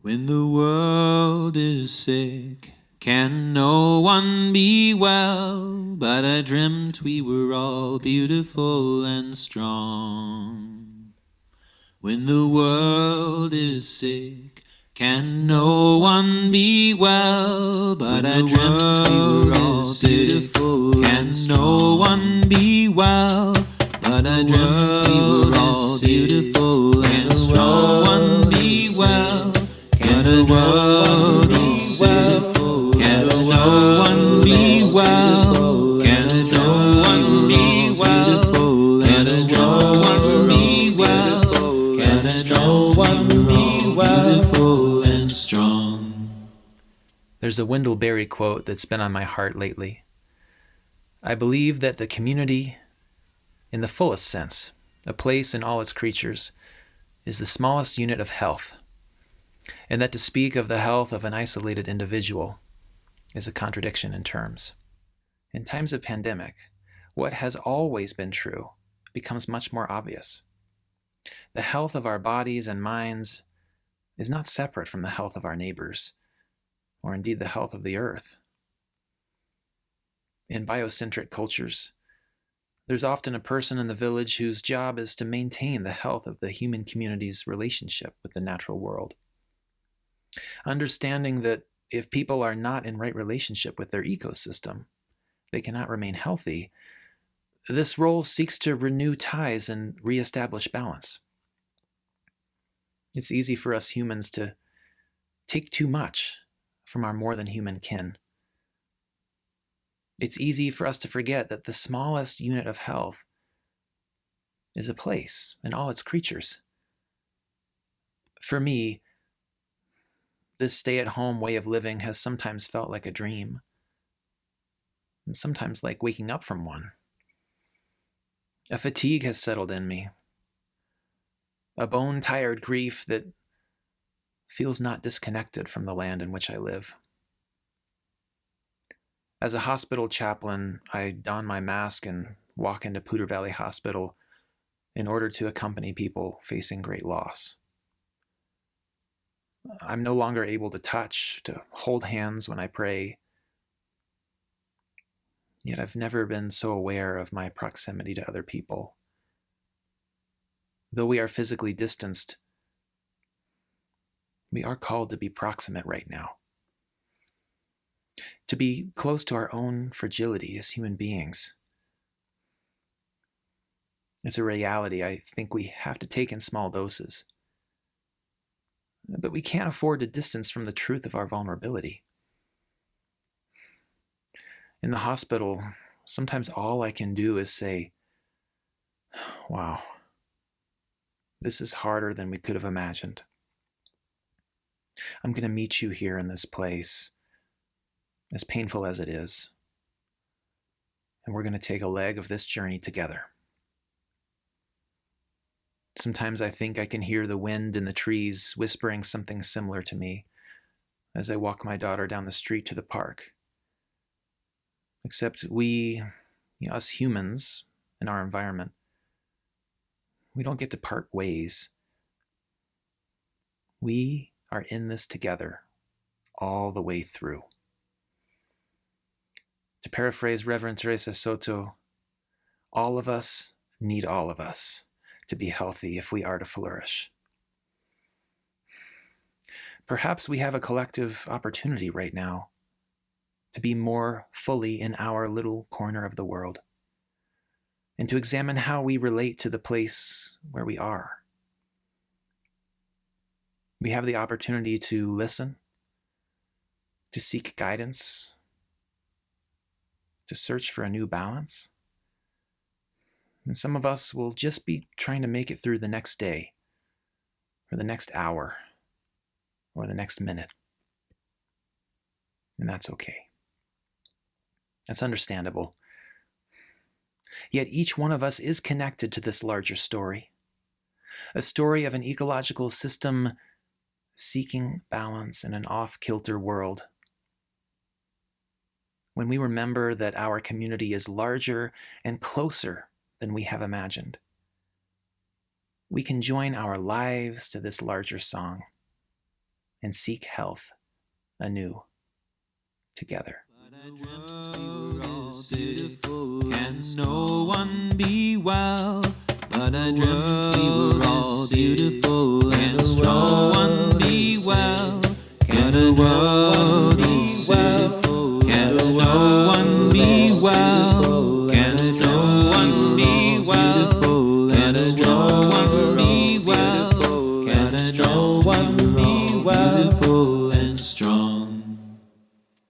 When the world is sick, can no one be well? But I dreamt we were all beautiful and strong. When the world is sick, can no one be well? But I dreamt we were all beautiful and strong. Can no one be well? But I dreamt we were all beautiful and strong. Can no one be well? Can the world be well? Can no one be well? Can no one be well? Can no one be well? Can no one be well and strong? There's a Wendell quote that's been on my heart lately. I believe that the community, in the fullest sense, a place in all its creatures, is the smallest unit of health, and that to speak of the health of an isolated individual is a contradiction in terms. In times of pandemic, what has always been true becomes much more obvious. The health of our bodies and minds is not separate from the health of our neighbors, or indeed the health of the earth. In biocentric cultures, there's often a person in the village whose job is to maintain the health of the human community's relationship with the natural world. Understanding that if people are not in right relationship with their ecosystem, they cannot remain healthy, this role seeks to renew ties and reestablish balance. It's easy for us humans to take too much from our more than human kin. It's easy for us to forget that the smallest unit of health is a place in all its creatures. For me, this stay-at-home way of living has sometimes felt like a dream, and sometimes like waking up from one. A fatigue has settled in me, a bone-tired grief that feels not disconnected from the land in which I live. As a hospital chaplain, I don my mask and walk into Poudre Valley Hospital in order to accompany people facing great loss. I'm no longer able to touch, to hold hands when I pray. Yet I've never been so aware of my proximity to other people. Though we are physically distanced, we are called to be proximate right now. To be close to our own fragility as human beings. It's a reality I think we have to take in small doses. But we can't afford to distance from the truth of our vulnerability. In the hospital, sometimes all I can do is say, wow, this is harder than we could have imagined. I'm going to meet you here in this place, as painful as it is, and we're going to take a leg of this journey together. Sometimes I think I can hear the wind in the trees whispering something similar to me as I walk my daughter down the street to the park. Except we, us humans in our environment, we don't get to part ways. We are in this together all the way through. To paraphrase Reverend Teresa Soto, all of us need all of us to be healthy if we are to flourish. Perhaps we have a collective opportunity right now to be more fully in our little corner of the world and to examine how we relate to the place where we are. We have the opportunity to listen, to seek guidance, to search for a new balance. And some of us will just be trying to make it through the next day, or the next hour, or the next minute. And that's okay. That's understandable. Yet each one of us is connected to this larger story, a story of an ecological system seeking balance in an off-kilter world. When we remember that our community is larger and closer than we have imagined, we can join our lives to this larger song. and seek health anew together. Can no one be well? But I dreamt we were all beautiful and strong. No one be well? Can no one be well? Can no one be well?